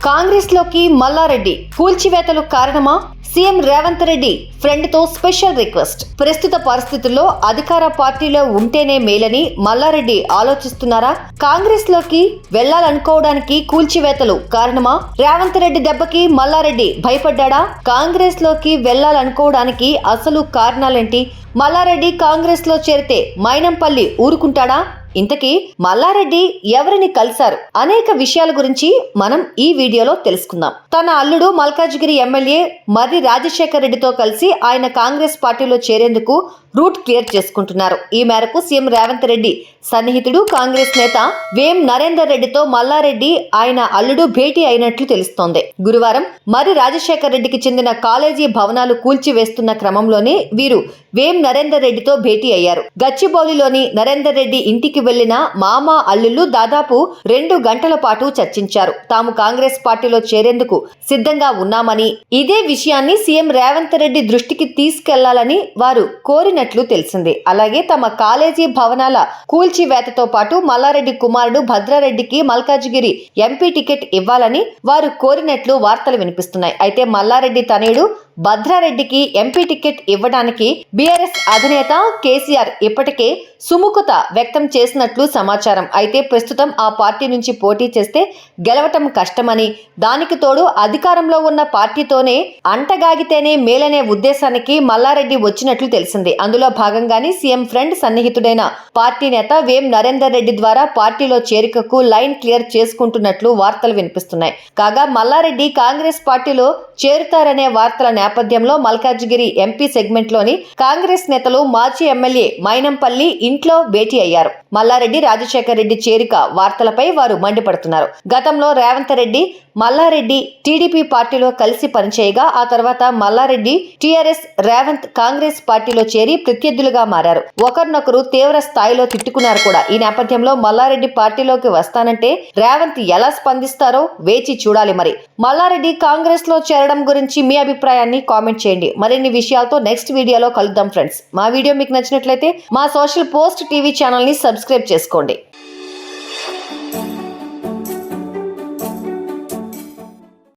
కాంగ్రెస్ లోకి మల్లారెడ్డి కూల్చివేతలు కారణమా? సీఎం రేవంత్ రెడ్డి ఫ్రెండ్ తో స్పెషల్ రిక్వెస్ట్. ప్రస్తుత పరిస్థితుల్లో అధికార పార్టీలో ఉంటేనే మేలని మల్లారెడ్డి ఆలోచిస్తున్నారా? కాంగ్రెస్ లోకి వెళ్లాలనుకోవడానికి కూల్చివేతలు కారణమా? రేవంత్ రెడ్డి దెబ్బకి మల్లారెడ్డి భయపడ్డా? కాంగ్రెస్ లోకి వెళ్లాలనుకోవడానికి అసలు కారణాలేంటి? మల్లారెడ్డి కాంగ్రెస్ లో చేరితే మైనంపల్లి ఊరుకుంటాడా? ఇంతకీ మల్లారెడ్డి ఎవరిని కలిశారు? అనేక విషయాల గురించి మనం ఈ వీడియోలో తెలుసుకుందాం. తన అల్లుడు మల్కాజ్గిరి ఎమ్మెల్యే మర్రి రాజశేఖర్ రెడ్డితో కలిసి ఆయన కాంగ్రెస్ పార్టీలో చేరేందుకు రూట్ క్లియర్ చేసుకుంటున్నారు. ఈ మేరకు సీఎం రేవంత్ రెడ్డి సన్నిహితుడు కాంగ్రెస్ నేత వేం నరేందర్ రెడ్డితో మల్లారెడ్డి ఆయన అల్లుడు భేటీ అయినట్లు తెలుస్తోంది. గురువారం మర్రి రాజశేఖర్ రెడ్డికి చెందిన కాలేజీ భవనాలు కూల్చివేస్తున్న క్రమంలోనే వీరు వేం నరేందర్ రెడ్డితో భేటీ అయ్యారు. గచ్చిబౌలిలోని నరేందర్ రెడ్డి ఇంటికి వెళ్లిన మామ అల్లుళ్లు దాదాపు 2 గంటల పాటు చర్చించారు. తాము కాంగ్రెస్ పార్టీలో చేరేందుకు సిద్ధంగా ఉన్నామని, ఇదే విషయాన్ని సీఎం రేవంత్ రెడ్డి దృష్టికి తీసుకెళ్లాలని వారు కోరినట్లు తెలిసింది. అలాగే తమ కాలేజీ భవనాల కూల్చివేతతో పాటు మల్లారెడ్డి కుమారుడు భద్రారెడ్డికి మల్కాజ్గిరి ఎంపీ టికెట్ ఇవ్వాలని వారు కోరినట్లు వార్తలు వినిపిస్తున్నాయి. అయితే మల్లారెడ్డి తనయుడు భద్రారెడ్డికి ఎంపీ టికెట్ ఇవ్వడానికి బీఆర్ఎస్ అధినేత కేసీఆర్ ఇప్పటికే సుముఖత వ్యక్తం చేసినట్లు సమాచారం. అయితే ప్రస్తుతం ఆ పార్టీ నుంచి పోటీ చేస్తే గెలవటం కష్టమని, దానికి తోడు అధికారంలో ఉన్న పార్టీతోనే అంటగాగితేనే మేలనే ఉద్దేశానికి మల్లారెడ్డి వచ్చినట్లు తెలిసింది. అందులో భాగంగానే సీఎం ఫ్రెండ్ సన్నిహితుడైన పార్టీ నేత వేం నరేందర్ రెడ్డి ద్వారా పార్టీలో చేరికకు లైన్ క్లియర్ చేసుకుంటున్నట్లు వార్తలు వినిపిస్తున్నాయి. కాగా మల్లారెడ్డి కాంగ్రెస్ పార్టీలో చేరుతారనే వార్తల నేపథ్యంలో మల్కాజ్గిరి ఎంపీ సెగ్మెంట్ లోని కాంగ్రెస్ నేతలు మాజీ ఎమ్మెల్యే మైనంపల్లి ఇంట్లో భేటీ అయ్యారు. మల్లారెడ్డి రాజశేఖర్ రెడ్డి చేరిక వార్తలపై వారు మండిపడుతున్నారు. గతంలో రేవంత్ రెడ్డి మల్లారెడ్డి టీడీపీ పార్టీలో కలిసి పనిచేయగా ఆ తర్వాత మల్లారెడ్డి టీఆర్ఎస్, రేవంత్ కాంగ్రెస్ పార్టీలో చేరి ప్రత్యర్థులుగా మారారు. ఒకరినొకరు తీవ్ర స్థాయిలో తిట్టుకున్నారు కూడా. ఈ నేపథ్యంలో మల్లారెడ్డి పార్టీలోకి వస్తానంటే రేవంత్ ఎలా స్పందిస్తారో వేచి చూడాలి. మరి మల్లారెడ్డి కాంగ్రెస్ లో చేరడం గురించి మీ అభిప్రాయాన్ని కామెంట్ చేయండి. మరిన్ని విషయాలతో నెక్స్ట్ వీడియోలో కలుద్దాం ఫ్రెండ్స్. మా వీడియో మీకు నచ్చినట్లయితే మా సోషల్ పోస్ట్ టీవీ ఛానల్ ని సబ్స్క్రైబ్ చేసుకోండి.